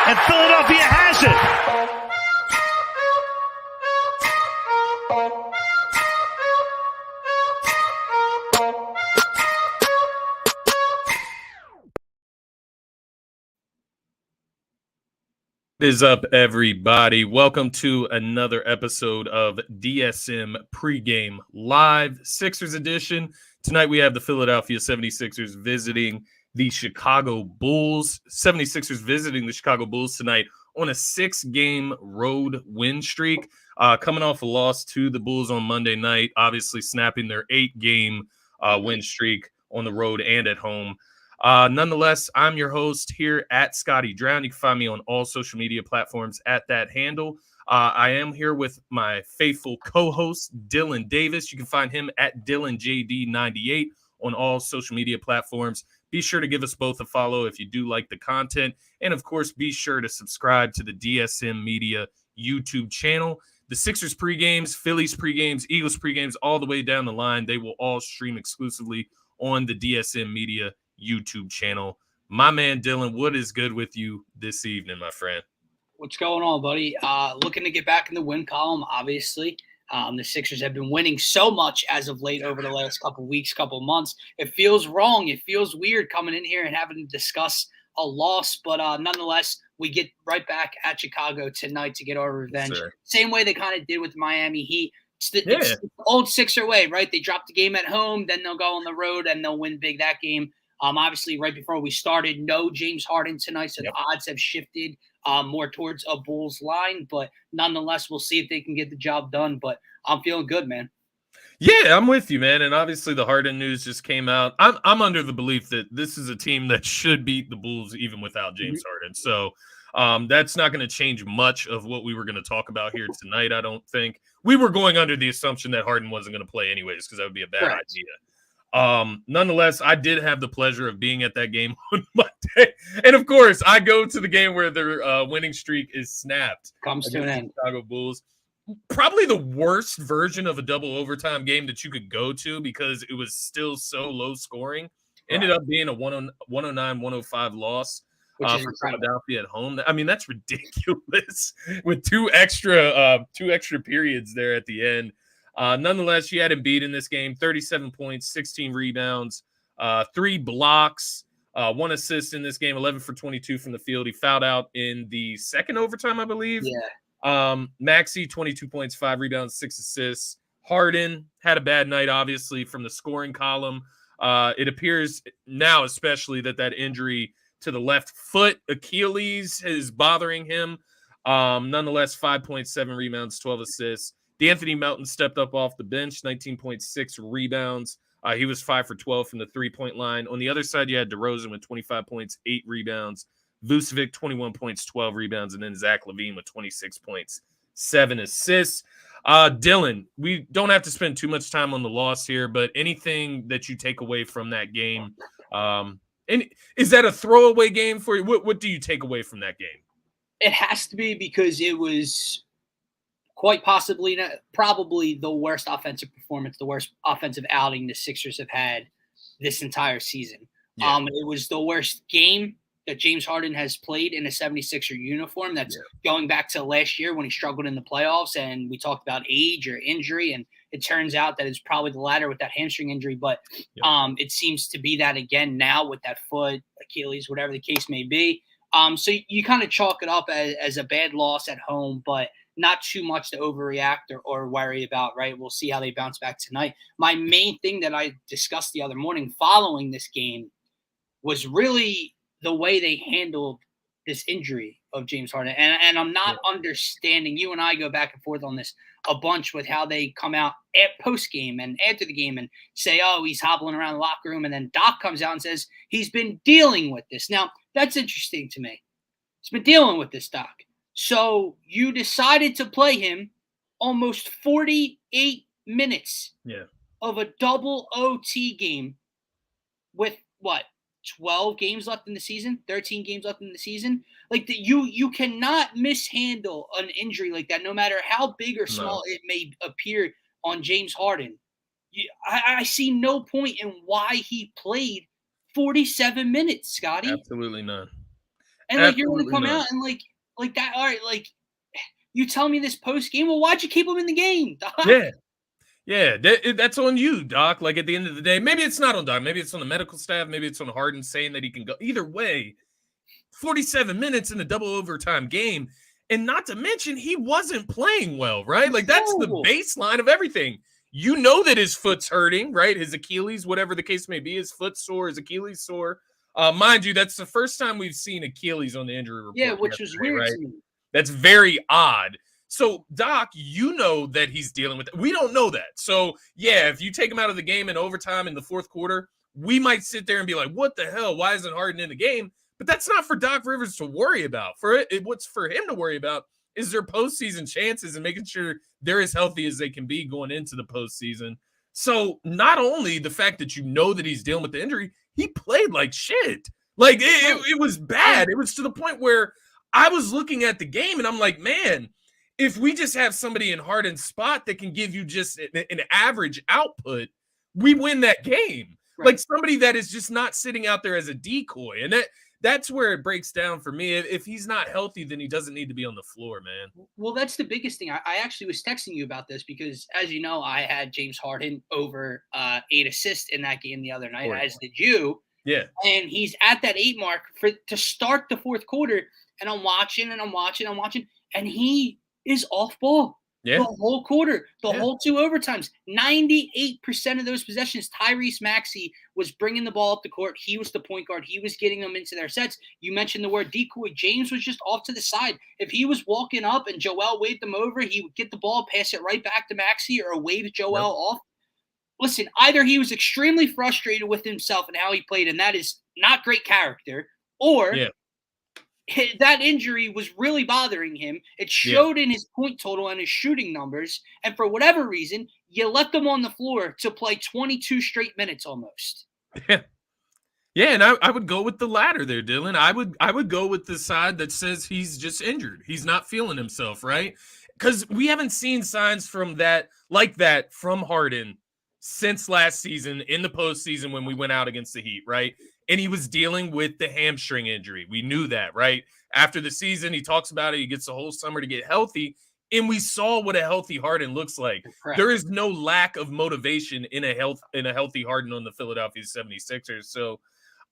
and Philadelphia has it. What is up, everybody? Welcome to another episode of DSM Pregame Live, Sixers edition. Tonight we have the Philadelphia 76ers visiting the Chicago Bulls. 76ers visiting the Chicago Bulls tonight on a 6-game road win streak, coming off a loss to the Bulls on Monday night, obviously snapping their 8-game win streak on the road and at home. Nonetheless, I'm your host here at Scotty Drown. You can find me on all social media platforms at that handle. I am here with my faithful co-host, Dylan Davis. You can find him at DylanJD98 on all social media platforms. Be sure to give us both a follow if you do like the content. And, of course, be sure to subscribe to the DSM Media YouTube channel. The Sixers pregames, Phillies pregames, Eagles pregames, all the way down the line, they will all stream exclusively on the DSM Media YouTube channel. My man Dylan, what is good with you this evening, my friend? What's going on, buddy? Looking to get back in the win column, obviously. The Sixers have been winning so much as of late over the last couple weeks, couple months. It feels wrong. It feels weird coming in here and having to discuss a loss, but nonetheless, we get right back at Chicago tonight to get our revenge. Sure. Same way they kind of did with Miami Heat. It's the old Sixer way, right? They drop the game at home, then they'll go on the road and they'll win big that game. Obviously, right before we started, no James Harden tonight, so the odds have shifted more towards a Bulls line. But nonetheless, we'll see if they can get the job done. But I'm feeling good, man. Yeah, I'm with you, man. And obviously, the Harden news just came out. I'm under the belief that this is a team that should beat the Bulls even without James Harden. So that's not going to change much of what we were going to talk about here tonight, I don't think. We were going under the assumption that Harden wasn't going to play anyways because that would be a bad idea. Nonetheless, I did have the pleasure of being at that game on Monday. And of course, I go to the game where their winning streak is snapped. Comes to an end. Chicago Bulls. Probably the worst version of a double overtime game that you could go to because it was still so low scoring. Ended up being a 109-105 loss for Philadelphia at home. I mean, that's ridiculous with two extra periods there at the end. Nonetheless, you had Embiid in this game, 37 points, 16 rebounds, 3 blocks, 1 assist in this game, 11 for 22 from the field. He fouled out in the second overtime, I believe. Yeah. Maxey, 22 points, 5 rebounds, 6 assists. Harden had a bad night, obviously, from the scoring column. It appears now especially that injury to the left foot, Achilles, is bothering him. Nonetheless, 5.7 rebounds, 12 assists. D'Anthony Melton stepped up off the bench, 19.6 rebounds. He was 5 for 12 from the three-point line. On the other side, you had DeRozan with 25 points, 8 rebounds. Vucevic, 21 points, 12 rebounds. And then Zach LaVine with 26 points, 7 assists. Dylan, we don't have to spend too much time on the loss here, but anything that you take away from that game? And is that a throwaway game for you? What do you take away from that game? It has to be because it was quite possibly, probably the worst offensive performance, the worst offensive outing the Sixers have had this entire season. Yeah. It was the worst game that James Harden has played in a 76er uniform. That's going back to last year when he struggled in the playoffs, and we talked about age or injury, and it turns out that it's probably the latter with that hamstring injury. But it seems to be that again now with that foot, Achilles, whatever the case may be. So you kind of chalk it up as a bad loss at home, but not too much to overreact or worry about, right? We'll see how they bounce back tonight. My main thing that I discussed the other morning following this game was really the way they handled this injury of James Harden. And I'm not understanding. You and I go back and forth on this a bunch with how they come out at post-game and after the game and say, oh, he's hobbling around the locker room. And then Doc comes out and says he's been dealing with this. Now, that's interesting to me. He's been dealing with this, Doc. So you decided to play him almost 48 minutes of a double OT game with what, 12 games left in the season, 13 games left in the season. Like you cannot mishandle an injury like that, no matter how big or small it may appear on James Harden. I see no point in why he played 47 minutes, Scotty. Absolutely none. And like you're gonna Absolutely come not. out and like that. All right, like you tell me this post game. Well, why'd you keep him in the game? Yeah. Yeah, that's on you, Doc. Like at the end of the day, maybe it's not on Doc. Maybe it's on the medical staff. Maybe it's on Harden saying that he can go. Either way, 47 minutes in a double overtime game. And not to mention, he wasn't playing well, right? Like that's the Horrible. baseline of everything. You know that his foot's hurting, right? His Achilles, whatever the case may be, his foot sore, his Achilles sore. Mind you, that's the first time we've seen Achilles on the injury Yeah, report which was yesterday, weird right? to me. That's very odd. So, Doc, you know that he's dealing with it. We don't know that. So, yeah, if you take him out of the game in overtime in the fourth quarter, we might sit there and be like, what the hell? Why isn't Harden in the game? But that's not for Doc Rivers to worry about. What's for him to worry about is their postseason chances and making sure they're as healthy as they can be going into the postseason. So, not only the fact that you know that he's dealing with the injury, he played like shit. Like, it was bad. It was to the point where I was looking at the game and I'm like, man, if we just have somebody in Harden's spot that can give you just an average output, we win that game. Right. Like somebody that is just not sitting out there as a decoy. And that's where it breaks down for me. If he's not healthy, then he doesn't need to be on the floor, man. Well, that's the biggest thing. I actually was texting you about this because, as you know, I had James Harden over 8 assists in that game the other night, as did you. Yeah. And he's at that 8 mark to start the fourth quarter. And I'm watching, and he is off ball. Yeah. The whole quarter, the whole 2 overtimes, 98% of those possessions, Tyrese Maxey was bringing the ball up the court. He was the point guard. He was getting them into their sets. You mentioned the word decoy. James was just off to the side. If he was walking up and Joel waved him over, he would get the ball, pass it right back to Maxey, or wave Joel off. Listen, either he was extremely frustrated with himself and how he played, and that is not great character, or that injury was really bothering him. It showed in his point total and his shooting numbers. And for whatever reason, you left him on the floor to play 22 straight minutes almost. Yeah. Yeah, and I would go with the latter there, Dylan. I would go with the side that says he's just injured. He's not feeling himself, right? Because we haven't seen signs from that from Harden since last season in the postseason when we went out against the Heat, right? And he was dealing with the hamstring injury. We knew that, right? After the season, he talks about it. He gets the whole summer to get healthy. And we saw what a healthy Harden looks like. Correct. There is no lack of motivation in a healthy Harden on the Philadelphia 76ers. So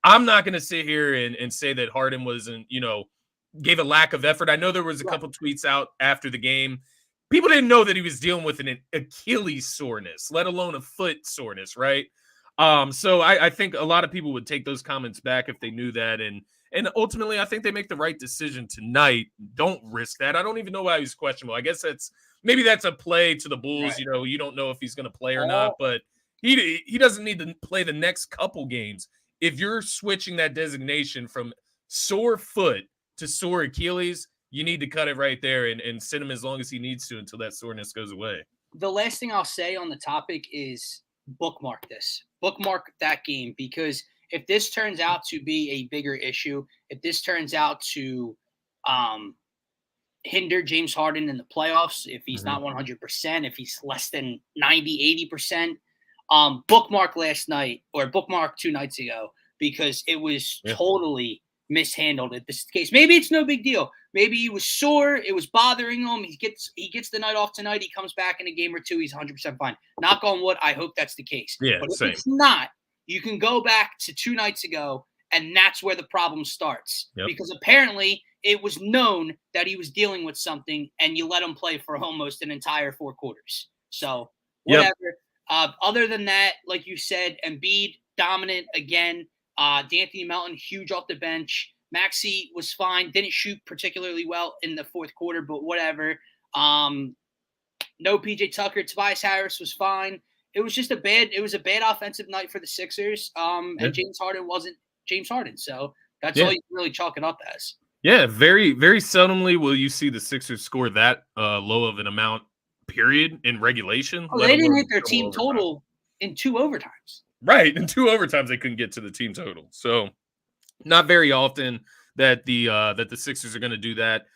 I'm not going to sit here and say that Harden wasn't, gave a lack of effort. I know there was a couple tweets out after the game. People didn't know that he was dealing with an Achilles soreness, let alone a foot soreness, right? So I think a lot of people would take those comments back if they knew that. And ultimately, I think they make the right decision tonight. Don't risk that. I don't even know why he's questionable. I guess that's a play to the Bulls. Right. You don't know if he's going to play or not, but he doesn't need to play the next couple games. If you're switching that designation from sore foot to sore Achilles, you need to cut it right there and sit him as long as he needs to until that soreness goes away. The last thing I'll say on the topic is bookmark this. Bookmark that game, because if this turns out to be a bigger issue, if this turns out to hinder James Harden in the playoffs, if he's not 100%, if he's less than 90, 80%, bookmark last night or bookmark 2 nights ago, because it was totally mishandled at this case. Maybe it's no big deal. Maybe he was sore. It was bothering him. He gets the night off tonight. He comes back in a game or 2. He's 100% fine. Knock on wood. I hope that's the case. Yeah, but if same. it's not, you can go back to 2 nights ago, and that's where the problem starts. Yep. Because apparently it was known that he was dealing with something, and you let him play for almost an entire 4 quarters. So whatever. Other than that, like you said, Embiid dominant again. D'Anthony Melton, huge off the bench. Maxey was fine. Didn't shoot particularly well in the fourth quarter, but whatever. No PJ Tucker. Tobias Harris was fine. It was a bad offensive night for the Sixers. And James Harden wasn't James Harden. So that's all you can really chalk it up as. Yeah, very, very seldomly will you see the Sixers score that low of an amount, period, in regulation. Oh, they didn't hit their team total in 2 overtimes. Right. In 2 overtimes, they couldn't get to the team total. So not very often that the Sixers are going to do that.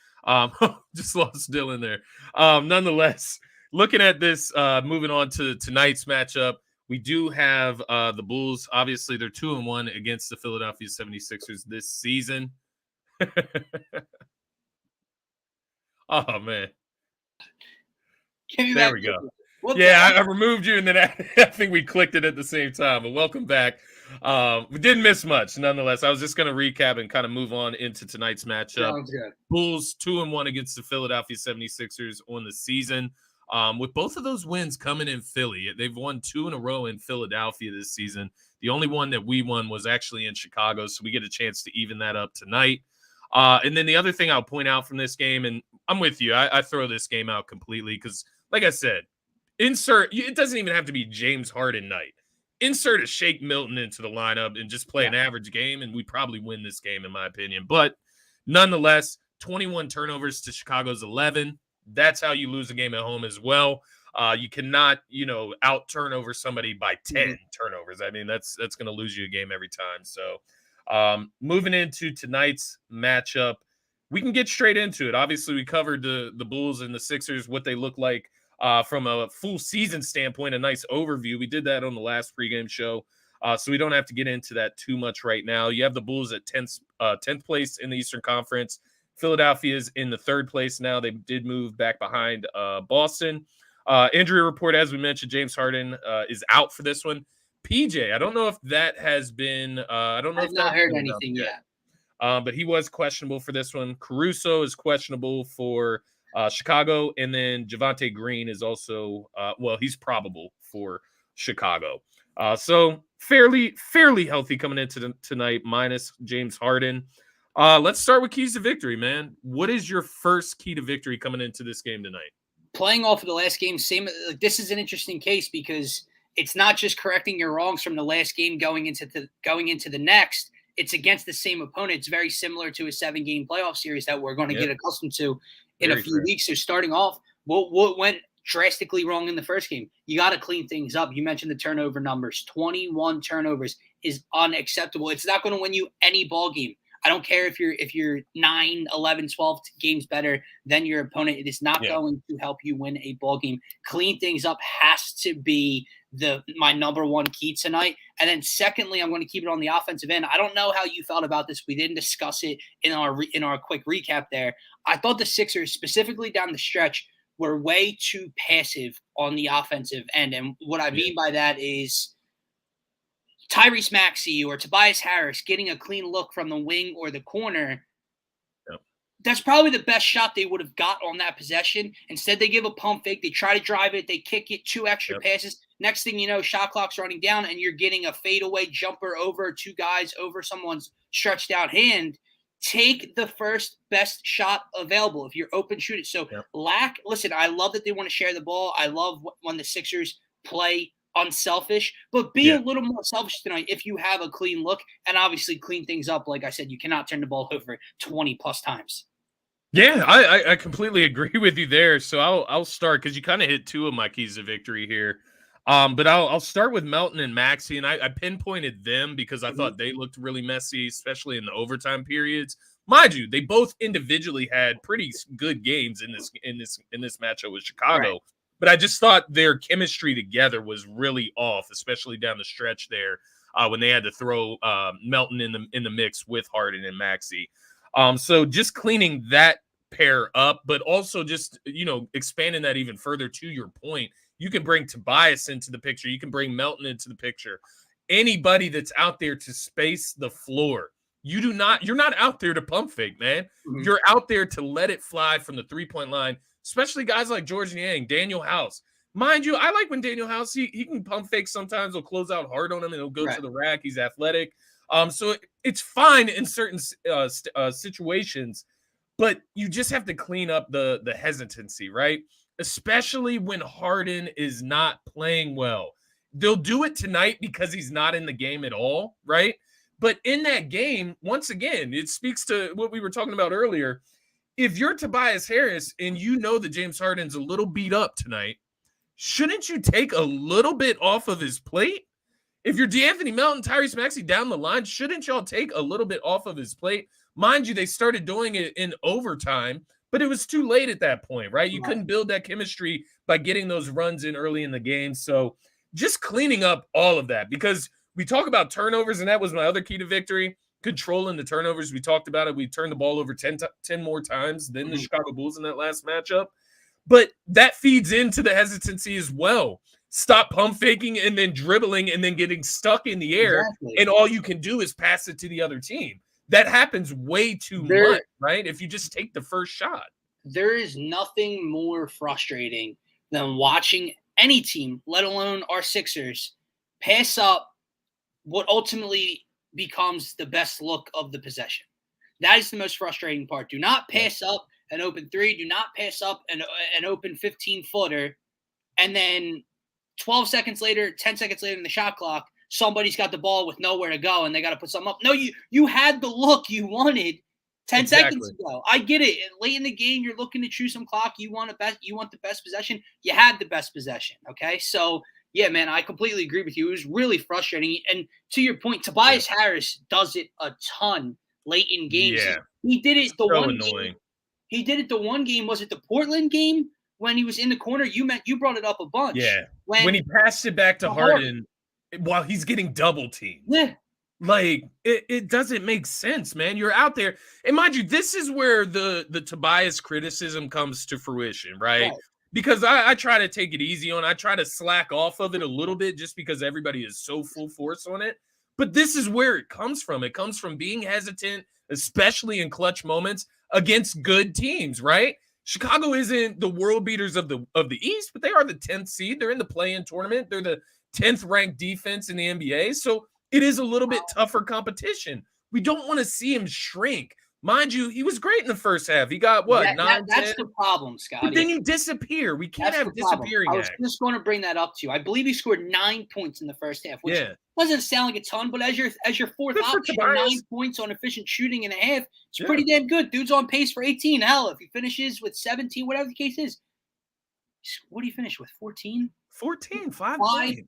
Just lost Dylan there. Nonetheless, looking at this, moving on to tonight's matchup, we do have the Bulls. Obviously, they're 2-1 against the Philadelphia 76ers this season. Oh, man. Give me There back we the- go. What Yeah, the- I removed you, and then I think we clicked it at the same time. But welcome back. We didn't miss much, nonetheless. I was just going to recap and kind of move on into tonight's matchup. Sounds good. Bulls 2-1 against the Philadelphia 76ers on the season. With both of those wins coming in Philly, they've won 2 in a row in Philadelphia this season. The only one that we won was actually in Chicago, so we get a chance to even that up tonight. And then the other thing I'll point out from this game, and I'm with you, I throw this game out completely because, like I said, it doesn't even have to be James Harden night. Insert a Shake Milton into the lineup and just play an average game, and we probably win this game, in my opinion. But nonetheless, 21 turnovers to Chicago's 11. That's how you lose a game at home as well. You cannot, out turnover somebody by 10 turnovers. I mean, that's going to lose you a game every time. So moving into tonight's matchup, we can get straight into it. Obviously, we covered the Bulls and the Sixers, what they look like from a full season standpoint, a nice overview. We did that on the last pregame show, so we don't have to get into that too much right now. You have the Bulls at 10th place in the Eastern Conference. Philadelphia is in the 3rd place now. They did move back behind Boston. Injury report, as we mentioned, James Harden is out for this one. PJ, I don't know if that has been I don't know I've if not that's heard been anything yet. but he was questionable for this one. Caruso is questionable for Chicago, and then Javonte Green is also he's probable for Chicago. So fairly healthy coming into tonight, minus James Harden. Let's start with keys to victory, man. What is your first key to victory coming into this game tonight? Playing off of the last game, this is an interesting case because it's not just correcting your wrongs from the last game going into the next. It's against the same opponent. It's very similar to a 7-game playoff series that we're going to get accustomed to in a few weeks. So starting off, what went drastically wrong in the first game? You got to clean things up. You mentioned the turnover numbers. 21 turnovers is unacceptable. It's not going to win you any ball game. I don't care if you're 9, 11, 12 games better than your opponent. It is not going to help you win a ball game. Clean things up has to be my number one key tonight. And then secondly, I'm going to keep it on the offensive end. I don't know how you felt about this. We didn't discuss it in our quick recap there. I thought the Sixers, specifically down the stretch, were way too passive on the offensive end. And what I mean by that is Tyrese Maxey or Tobias Harris getting a clean look from the wing or the corner. That's probably the best shot they would have got on that possession. Instead, they give a pump fake. They try to drive it. They kick it, 2 extra passes. Next thing you know, shot clock's running down, and you're getting a fadeaway jumper over 2 guys over someone's stretched out hand. Take the first best shot available. If you're open, shoot it. So listen, I love that they want to share the ball. I love when the Sixers play unselfish, but be a little more selfish tonight if you have a clean look, and obviously clean things up. Like I said, you cannot turn the ball over 20 plus times. Yeah, I completely agree with you there. So I'll start because you kind of hit 2 of my keys to victory here. But I'll start with Melton and Maxey, and I pinpointed them because I thought they looked really messy, especially in the overtime periods. Mind you, they both individually had pretty good games in this matchup with Chicago. Right. But I just thought their chemistry together was really off, especially down the stretch there when they had to throw Melton in the mix with Harden and Maxey. So just cleaning that pair up, but also just, expanding that even further to your point. You can bring Tobias into the picture. You can bring Melton into the picture. Anybody that's out there to space the floor. You're not out there to pump fake, man. Mm-hmm. You're out there to let it fly from the 3-point line, especially guys like George Niang, Daniel House. Mind you, I like when Daniel House, he can pump fake sometimes. He'll close out hard on him and he'll go to the rack. He's athletic. So it's fine in certain situations, but you just have to clean up the hesitancy, right? Especially when Harden is not playing well. They'll do it tonight because he's not in the game at all, right? But in that game, once again, it speaks to what we were talking about earlier. If you're Tobias Harris and you know that James Harden's a little beat up tonight, shouldn't you take a little bit off of his plate? If you're DeAnthony Melton, Tyrese Maxey down the line, shouldn't y'all take a little bit off of his plate? Mind you, they started doing it in overtime, but it was too late at that point, right? You couldn't build that chemistry by getting those runs in early in the game. So just cleaning up all of that, because we talk about turnovers, and that was my other key to victory. controlling the turnovers. We talked about it. We turned the ball over 10 more times than the Chicago Bulls in that last matchup. But that feeds into the hesitancy as well. Stop pump faking and then dribbling and then getting stuck in the air. Exactly. And all you can do is pass it to the other team. That happens way too much, right? If you just take the first shot. There is nothing more frustrating than watching any team, let alone our Sixers, pass up what ultimately becomes the best look of the possession. That is the most frustrating part. Do not pass up an open three. Do not pass up an open 15-footer. And then 12 seconds later, 10 seconds later in the shot clock, somebody's got the ball with nowhere to go and they got to put something up. No, you had the look you wanted 10 seconds ago. I get it. Late in the game, you're looking to chew some clock. You want the best possession. You had the best possession. Okay. So yeah, man, I completely agree with you. It was really frustrating. And to your point, Tobias Harris does it a ton late in games. Yeah. He did it so annoying. He did it the one game. Was it the Portland game when he was in the corner? You brought it up a bunch. Yeah. When he passed it back to Harden while he's getting double teamed. Yeah. Like, it doesn't make sense, man. You're out there. And mind you, this is where the Tobias criticism comes to fruition, right? Because I try to take it easy on. I try to slack off of it a little bit just because everybody is so full force on it. But this is where it comes from. It comes from being hesitant, especially in clutch moments against good teams, right? Chicago isn't the world beaters of the East, but they are the 10th seed. They're in the play-in tournament. They're the 10th ranked defense in the NBA. So it is a little bit tougher competition. We don't want to see him shrink. Mind you, he was great in the first half. He got what? That's the problem, Scotty. But then you disappear. We can't have disappearing acts. I was just going to bring that up to you. I believe he scored 9 points in the first half, which doesn't sound like a ton, but as your fourth option, 9 points on efficient shooting and a half, it's pretty damn good. Dude's on pace for 18. Hell, if he finishes with 17, whatever the case is, what do you finish with? 14? 14, 5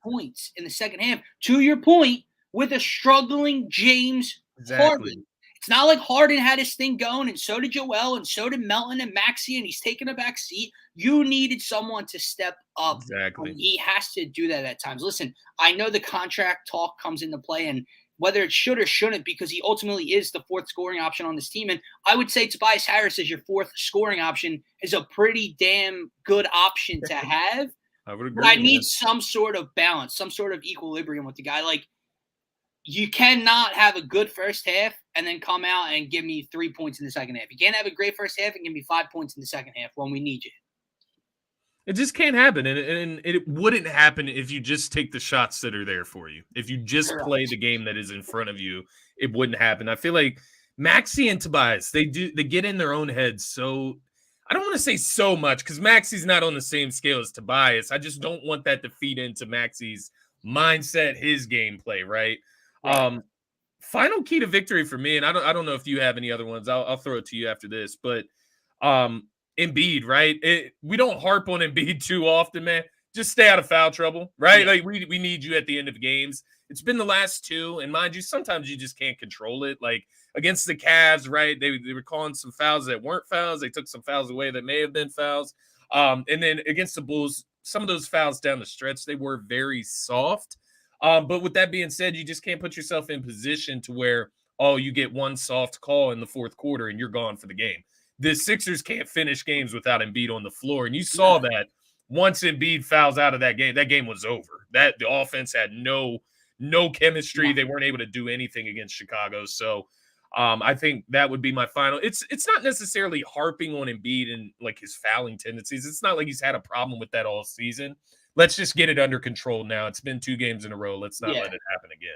points in the second half. To your point, with a struggling James Harden. It's not like Harden had his thing going, and so did Joel, and so did Melton and Maxey, and he's taking a back seat. You needed someone to step up. Exactly. He has to do that at times. Listen, I know the contract talk comes into play, and whether it should or shouldn't, because he ultimately is the fourth scoring option on this team. And I would say Tobias Harris as your fourth scoring option is a pretty damn good option to have. I would agree. But I need some sort of balance, some sort of equilibrium with the guy. Like, you cannot have a good first half and then come out and give me 3 points in the second half. You can't have a great first half and give me 5 points in the second half when we need you. It just can't happen. And it wouldn't happen if you just take the shots that are there for you. If you just play the game that is in front of you, it wouldn't happen. I feel like Maxey and Tobias, they get in their own heads. So I don't want to say so much because Maxey's not on the same scale as Tobias. I just don't want that to feed into Maxey's mindset, his gameplay, right? Final key to victory for me, and I don't know if you have any other ones. I'll throw it to you after this, but Embiid, right? We don't harp on Embiid too often, man. Just stay out of foul trouble, right? Like we need you at the end of games. It's been the last two, and mind you, sometimes you just can't control it. Like against the Cavs, right? They were calling some fouls that weren't fouls. They took some fouls away that may have been fouls. And then against the Bulls, some of those fouls down the stretch, they were very soft. But with that being said, you just can't put yourself in position to where, you get one soft call in the fourth quarter and you're gone for the game. The Sixers can't finish games without Embiid on the floor. And you saw that once Embiid fouls out of that game was over. That the offense had no chemistry. They weren't able to do anything against Chicago. So I think that would be my final. It's not necessarily harping on Embiid and like his fouling tendencies. It's not like he's had a problem with that all season. Let's just get it under control now. It's been 2 games in a row. Let's not let it happen again.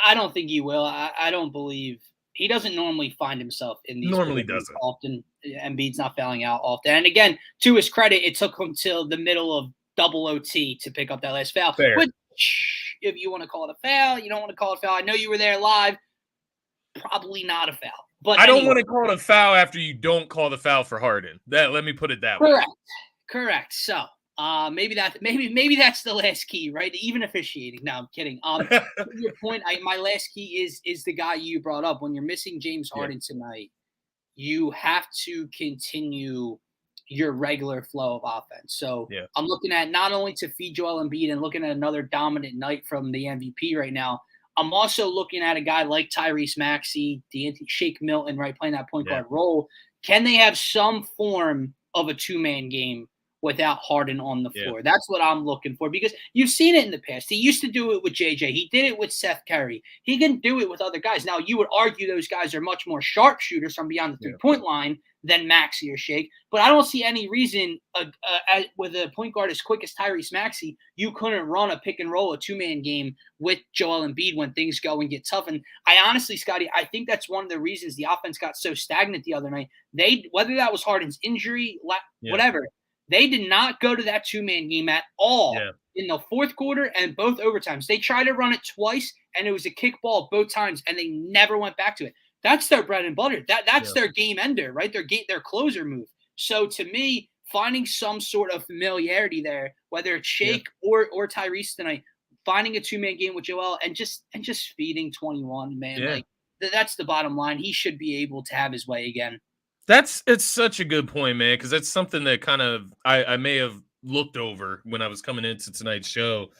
I don't think he will. I don't believe he doesn't normally find himself in these. Normally doesn't. Often. Embiid's not fouling out often. And again, to his credit, it took him till the middle of double OT to pick up that last foul. Fair. Which, if you want to call it a foul, you don't want to call it a foul. I know you were there live. Probably not a foul. But I don't want to call it a foul after you don't call the foul for Harden. Let me put it that way. Correct. So maybe that's the last key, right? Even officiating. No, I'm kidding. To your point, my last key is the guy you brought up. When you're missing James Harden tonight, you have to continue your regular flow of offense. So I'm looking at not only to feed Joel Embiid and looking at another dominant night from the MVP right now, I'm also looking at a guy like Tyrese Maxey, Shake Milton, right, playing that point guard role. Can they have some form of a two-man game without Harden on the floor? That's what I'm looking for, because you've seen it in the past. He used to do it with JJ. He did it with Seth Curry. He can do it with other guys. Now, you would argue those guys are much more sharpshooters from beyond the three-point line than Maxey or Shake, but I don't see any reason with a point guard as quick as Tyrese Maxey, you couldn't run a pick and roll, a two-man game with Joel Embiid when things go and get tough. And I honestly, Scotty, I think that's one of the reasons the offense got so stagnant the other night. Whether that was Harden's injury, whatever, they did not go to that two-man game at all in the fourth quarter and both overtimes. They tried to run it twice, and it was a kickball both times, and they never went back to it. That's their bread and butter. That's their game ender, right? Their closer move. So to me, finding some sort of familiarity there, whether it's Shake or Tyrese tonight, finding a two-man game with Joel and just feeding 21, man. Like that's the bottom line. He should be able to have his way again. It's such a good point, man, because that's something that kind of I may have looked over when I was coming into tonight's show.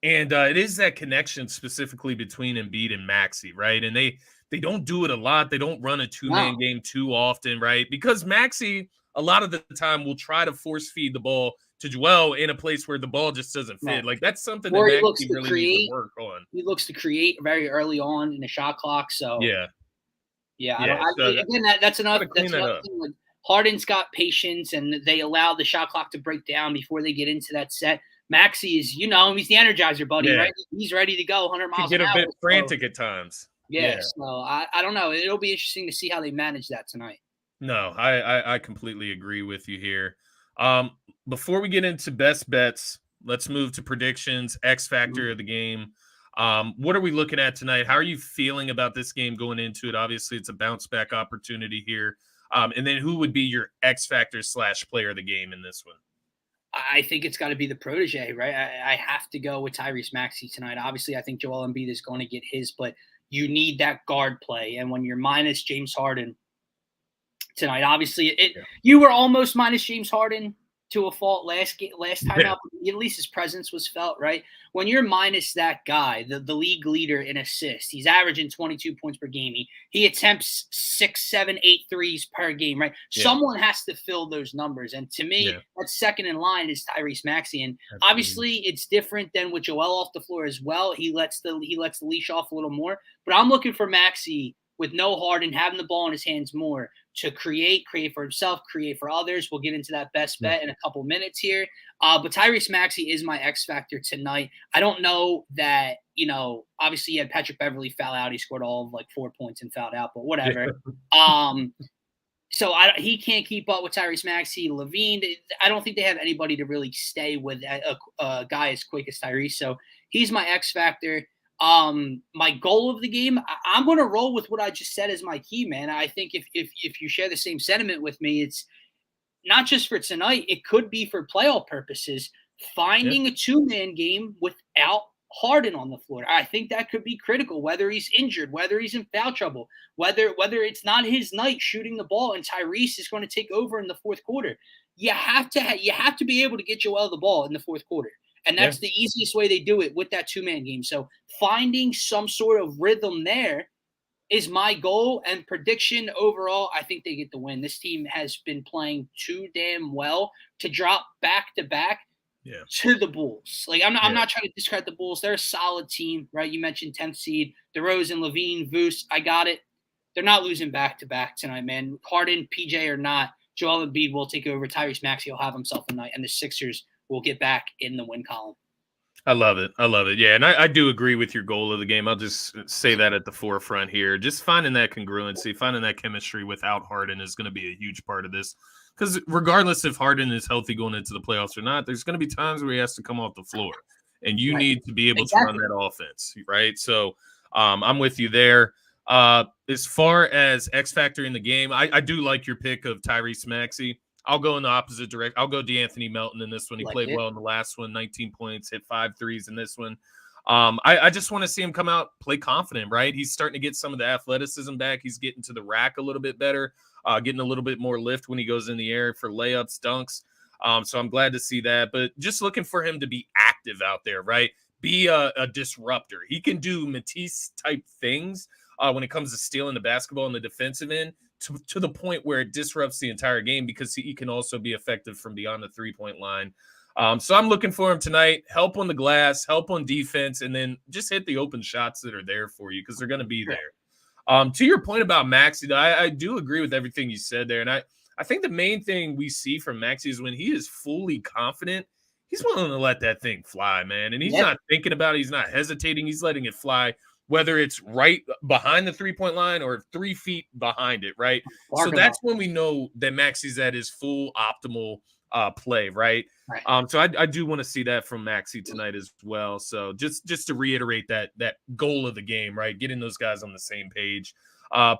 And it is that connection specifically between Embiid and Maxey, right? And they don't do it a lot. They don't run a two-man game too often, right? Because Maxey, a lot of the time, will try to force feed the ball to Joel in a place where the ball just doesn't fit. Like, that's something that Maxey really needs to work on. He looks to create very early on in the shot clock. So that's another thing. Like, Harden's got patience, and they allow the shot clock to break down before they get into that set. Maxey is, he's the energizer buddy, right? He's ready to go 100 miles an hour. Get a bit frantic at times. So I don't know. It'll be interesting to see how they manage that tonight. No, I completely agree with you here. Before we get into best bets, let's move to predictions, X factor of the game. What are we looking at tonight? How are you feeling about this game going into it? Obviously, it's a bounce back opportunity here. And then who would be your X factor / player of the game in this one? I think it's got to be the protege, right? I have to go with Tyrese Maxey tonight. Obviously, I think Joel Embiid is going to get his, but you need that guard play. And when you're minus James Harden tonight, obviously you were almost minus James Harden to a fault last time out. At least his presence was felt, right? When you're minus that guy, the league leader in assists, he's averaging 22 points per game. He attempts 6, 7, 8 threes per game, right? Someone has to fill those numbers. And to me, that's second in line is Tyrese Maxey. And obviously it's different than with Joel off the floor as well. He lets the leash off a little more. But I'm looking for Maxey with no Harden, having the ball in his hands more, to create for himself, create for others. We'll get into that best bet in a couple minutes here. But Tyrese Maxey is my X factor tonight. I don't know that, obviously he had Patrick Beverley foul out. He scored all of 4 points and fouled out, but whatever. So he can't keep up with Tyrese Maxey. Levine, I don't think they have anybody to really stay with a guy as quick as Tyrese. So he's my X factor. My goal of the game, I'm going to roll with what I just said as my key, man. I think if you share the same sentiment with me, it's not just for tonight. It could be for playoff purposes, finding a two-man game without Harden on the floor. I think that could be critical, whether he's injured, whether he's in foul trouble, whether it's not his night shooting the ball and Tyrese is going to take over in the fourth quarter. You have to be able to get Joel the ball in the fourth quarter. And that's the easiest way they do it with that two-man game. So finding some sort of rhythm there is my goal and prediction overall. I think they get the win. This team has been playing too damn well to drop back-to-back to the Bulls. I'm not trying to discredit the Bulls. They're a solid team, right? You mentioned 10th seed, DeRozan, Levine, Vooch. I got it. They're not losing back-to-back tonight, man. Harden, PJ or not, Joel Embiid will take over. Tyrese Maxey will have himself a night, and the Sixers will get back in the win column. I love it. Yeah, and I do agree with your goal of the game. I'll just say that at the forefront here. Just finding that congruency, finding that chemistry without Harden is going to be a huge part of this. Because regardless if Harden is healthy going into the playoffs or not, there's going to be times where he has to come off the floor. And you need to be able to run that offense, right? So I'm with you there. As far as X factor in the game, I do like your pick of Tyrese Maxey. I'll go in the opposite direction. I'll go DeAnthony Melton in this one. He played well in the last one, 19 points, hit 5 threes in this one. I just want to see him come out, play confident, right? He's starting to get some of the athleticism back. He's getting to the rack a little bit better, getting a little bit more lift when he goes in the air for layups, dunks. So I'm glad to see that. But just looking for him to be active out there, right? be a disruptor. He can do Matisse type things when it comes to stealing the basketball in the defensive end to the point where it disrupts the entire game because he can also be effective from beyond the 3-point line. So I'm looking for him tonight. Help on the glass, help on defense, and then just hit the open shots that are there for you because they're going to be there. To your point about Maxey, I do agree with everything you said there. And I think the main thing we see from Maxey is when he is fully confident, he's willing to let that thing fly, man. And he's not thinking about it. He's not hesitating. He's letting it fly, whether it's right behind the 3-point line or 3 feet behind it, right? So that's when we know that Maxey's at his full optimal play, right? So I do want to see that from Maxey tonight as well. So just to reiterate that goal of the game, right? Getting those guys on the same page.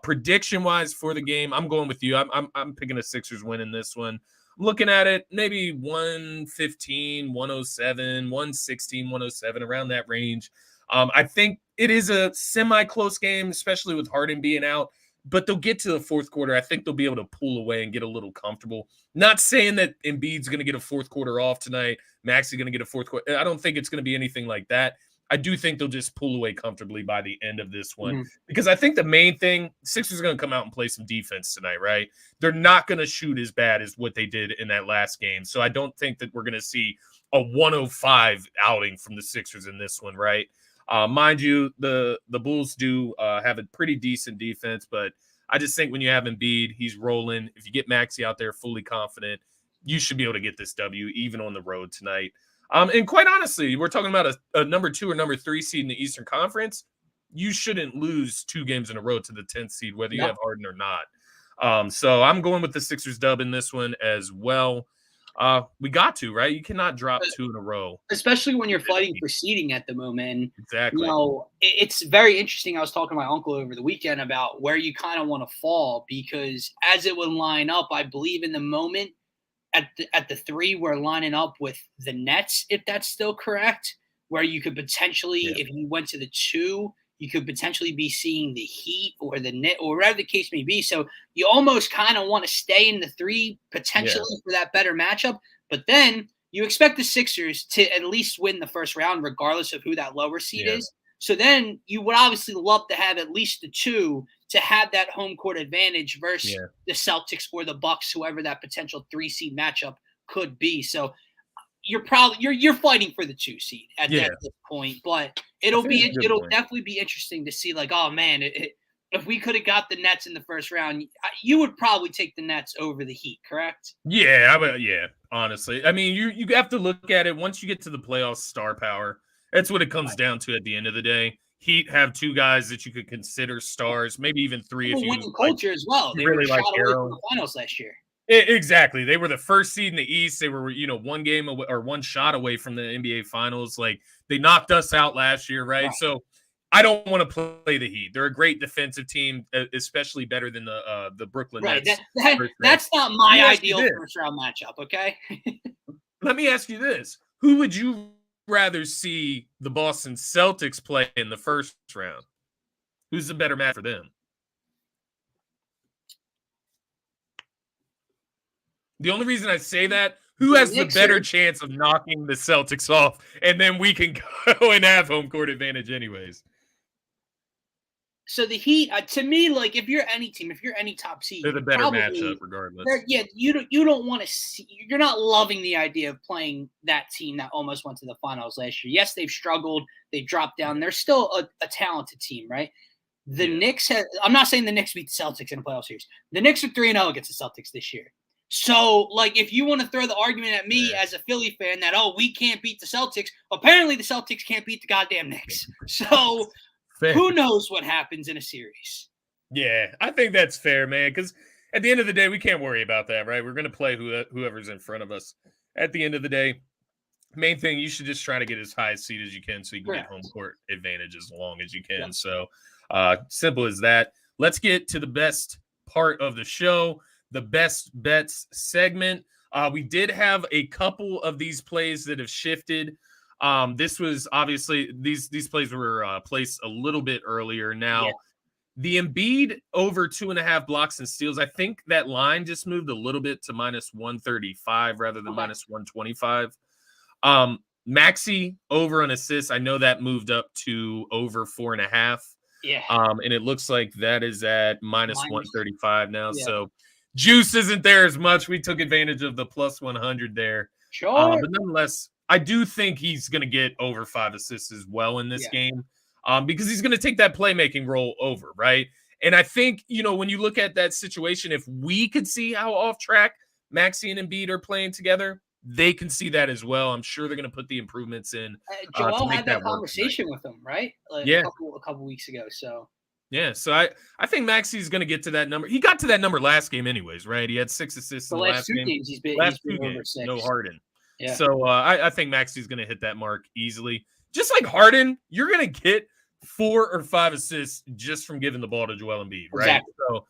Prediction wise for the game, I'm going with you. I'm picking a Sixers win in this one. I'm looking at it maybe 115, 107, 116, 107, around that range. I think it is a semi-close game, especially with Harden being out. But they'll get to the fourth quarter. I think they'll be able to pull away and get a little comfortable. Not saying that Embiid's going to get a fourth quarter off tonight. Maxey's going to get a fourth quarter. I don't think it's going to be anything like that. I do think they'll just pull away comfortably by the end of this one. Because I think the main thing, Sixers are going to come out and play some defense tonight, right? They're not going to shoot as bad as what they did in that last game. So I don't think that we're going to see a 105 outing from the Sixers in this one, right? Mind you, the Bulls do have a pretty decent defense, but I just think when you have Embiid, he's rolling. If you get Maxey out there fully confident, you should be able to get this W even on the road tonight. And quite honestly, we're talking about a number 2 or number 3 seed in the Eastern Conference. You shouldn't lose 2 games in a row to the 10th seed, whether you have Harden or not. So I'm going with the Sixers dub in this one as well. We got to, right? You cannot drop 2 in a row. Especially when you're fighting for seeding at the moment. Exactly. You know, it's very interesting. I was talking to my uncle over the weekend about where you kind of want to fall because as it would line up, I believe in the moment at the 3, we're lining up with the Nets, if that's still correct, where you could potentially, if you went to the 2, you could potentially be seeing the Heat or the Net or whatever the case may be. So you almost kind of want to stay in the 3 potentially for that better matchup. But then you expect the Sixers to at least win the first round, regardless of who that lower seed is. So then you would obviously love to have at least the 2 to have that home court advantage versus the Celtics or the Bucks, whoever that potential 3 seed matchup could be. So you're probably you're fighting for the 2 seed at this point, but it'll definitely be interesting to see. Like, oh man, if we could have got the Nets in the first round, you would probably take the Nets over the Heat, correct? Yeah, honestly, I mean, you have to look at it once you get to the playoffs. Star power. That's what it comes down to at the end of the day. Heat have 2 guys that you could consider stars, maybe even 3 if you winning culture as well. They really were like shot away from the finals last year. Exactly. They were the first seed in the East. They were, 1 game away, or 1 shot away from the NBA Finals. Like, they knocked us out last year, right? So I don't want to play the Heat. They're a great defensive team, especially better than the Brooklyn Nets. That's not my ideal first round matchup. Okay. Let me ask you this: who would you rather see the Boston Celtics play in the first round? Who's the better match for them? The only reason I say that, who has the better chance of knocking the Celtics off, and then we can go and have home court advantage anyways? So the Heat, to me, like if you're any team, if you're any top seed, they're the better matchup regardless. You don't want to see. You're not loving the idea of playing that team that almost went to the finals last year. Yes, they've struggled. They dropped down. They're still a talented team, right? The Knicks I'm not saying the Knicks beat the Celtics in a playoff series. The Knicks are 3-0 against the Celtics this year. So, like, if you want to throw the argument at me as a Philly fan that, we can't beat the Celtics, apparently the Celtics can't beat the goddamn Knicks. So who knows what happens in a series? Yeah, I think that's fair, man, because at the end of the day, we can't worry about that, right? We're going to play whoever's in front of us. At the end of the day, main thing, you should just try to get as high a seed as you can so you can get home court advantage as long as you can. Yep. So simple as that. Let's get to the best part of the show, the best bets segment. We did have a couple of these plays that have shifted. This was obviously these plays were placed a little bit earlier. Now, the Embiid over 2.5 blocks and steals, I think that line just moved a little bit to -135 rather than -125. Maxey over on assists. I know that moved up to over 4.5. Yeah. And it looks like that is at minus 135 now. Yeah. So juice isn't there as much. We took advantage of the plus 100 there. Sure. But nonetheless, I do think he's going to get over 5 assists as well in this game, because he's going to take that playmaking role over, right? And I think, when you look at that situation, if we could see how off track Maxey and Embiid are playing together, they can see that as well. I'm sure they're going to put the improvements in. Joel had that conversation with him, right? A couple weeks ago. So yeah, so I think Maxey's going to get to that number. He got to that number last game, anyways, right? He had 6 assists in the last 2 game. games. He's been over 6. No Harden. Yeah. So I think Maxey's going to hit that mark easily. Just like Harden, you're going to get 4 or 5 assists just from giving the ball to Joel Embiid, right? Exactly. So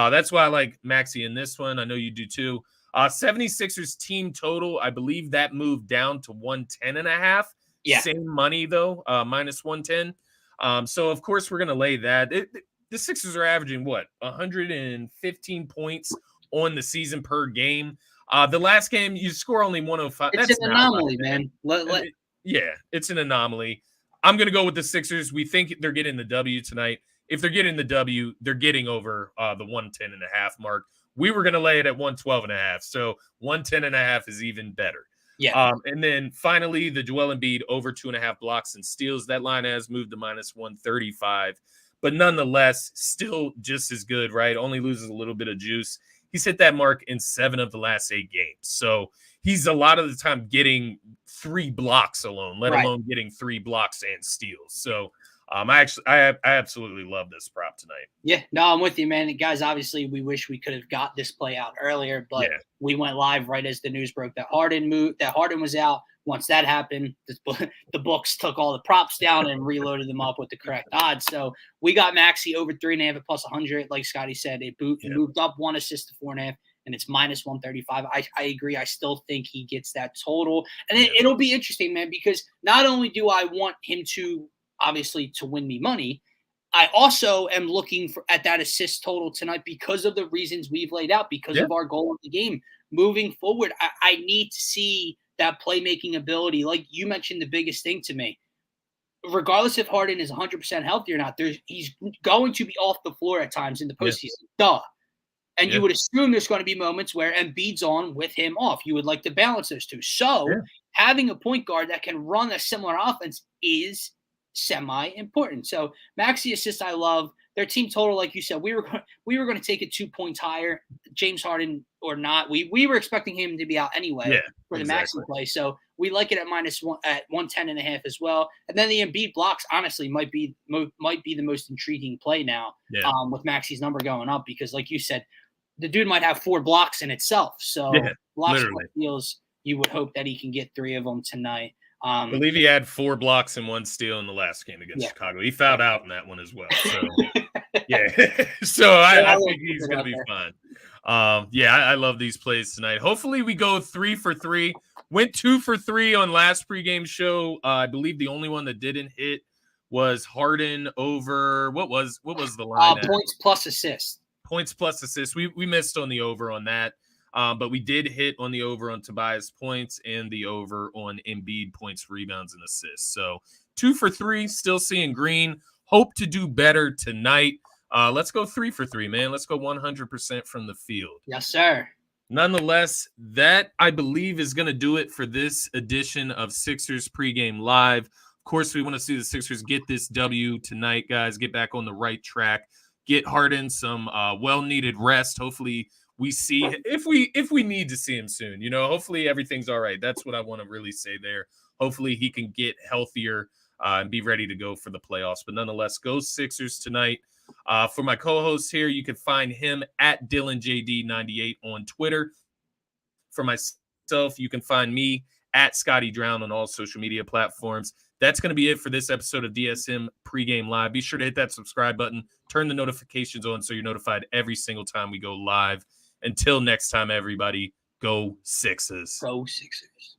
that's why I like Maxey in this one. I know you do too. 76ers team total, I believe that moved down to 110.5. Yeah. Same money though, minus 110. So of course we're gonna lay that. The Sixers are averaging 115 points on the season per game. The last game you score only 105. It's an anomaly, man. Yeah, it's an anomaly. I'm gonna go with the Sixers. We think they're getting the W tonight. If they're getting the W, they're getting over the 110.5 mark. We were going to lay it at 112.5. So 110.5 is even better. Yeah. And then finally, the Joel Embiid over 2.5 blocks and steals. That line has moved to minus 135. But nonetheless, still just as good, right? Only loses a little bit of juice. He's hit that mark in 7 of the last 8 games. So he's a lot of the time getting 3 blocks alone, let alone getting 3 blocks and steals. So I absolutely love this prop tonight. Yeah, no, I'm with you, man. Guys, obviously, we wish we could have got this play out earlier, but we went live right as the news broke that Harden was out. Once that happened, the books took all the props down and reloaded them up with the correct odds. So we got Maxey over 3.5 at plus 100. Like Scotty said, it moved up 1 assist to 4.5. And it's minus 135. I agree. I still think he gets that total. And it'll be interesting, man, because not only do I want him to obviously to win me money, I also am looking at that assist total tonight because of the reasons we've laid out, because of our goal of the game. Moving forward, I need to see that playmaking ability. Like you mentioned, the biggest thing to me, regardless if Harden is 100% healthy or not, he's going to be off the floor at times in the postseason. Duh. And you would assume there's going to be moments where Embiid's on with him off. You would like to balance those two. So having a point guard that can run a similar offense is semi-important. So Maxey assists, I love. Their team total, like you said, we were going to take it 2 points higher, James Harden or not. We were expecting him to be out anyway for the Maxey play. So we like it at minus 1 at 110.5 as well. And then the Embiid blocks, honestly, might be the most intriguing play now with Maxey's number going up, because like you said, the dude might have 4 blocks in itself. So blocks steals, you would hope that he can get 3 of them tonight. I believe he had 4 blocks and 1 steal in the last game against Chicago. He fouled out in that one as well. So so I think he's going to be fine. I love these plays tonight. Hopefully we go 3 for 3. Went 2 for 3 on last pregame show. I believe the only one that didn't hit was Harden over what was the line? Points plus assists. Points plus assists. We missed on the over on that. But we did hit on the over on Tobias points and the over on Embiid points, rebounds, and assists. So 2 for 3, still seeing green. Hope to do better tonight. Let's go 3 for 3, man. Let's go 100% from the field. Yes, sir. Nonetheless, that I believe is going to do it for this edition of Sixers Pregame Live. Of course, we want to see the Sixers get this W tonight, guys. Get back on the right track. Get Harden some well-needed rest. Hopefully, we see if we need to see him soon. Hopefully everything's all right. That's what I want to really say there. Hopefully he can get healthier and be ready to go for the playoffs. But nonetheless, go Sixers tonight. For my co-host here, you can find him at DylanJD98 on Twitter. For myself, you can find me at Scotty Drown on all social media platforms. That's going to be it for this episode of DSM Pregame Live. Be sure to hit that subscribe button. Turn the notifications on so you're notified every single time we go live. Until next time, everybody, go Sixers. Go Sixers.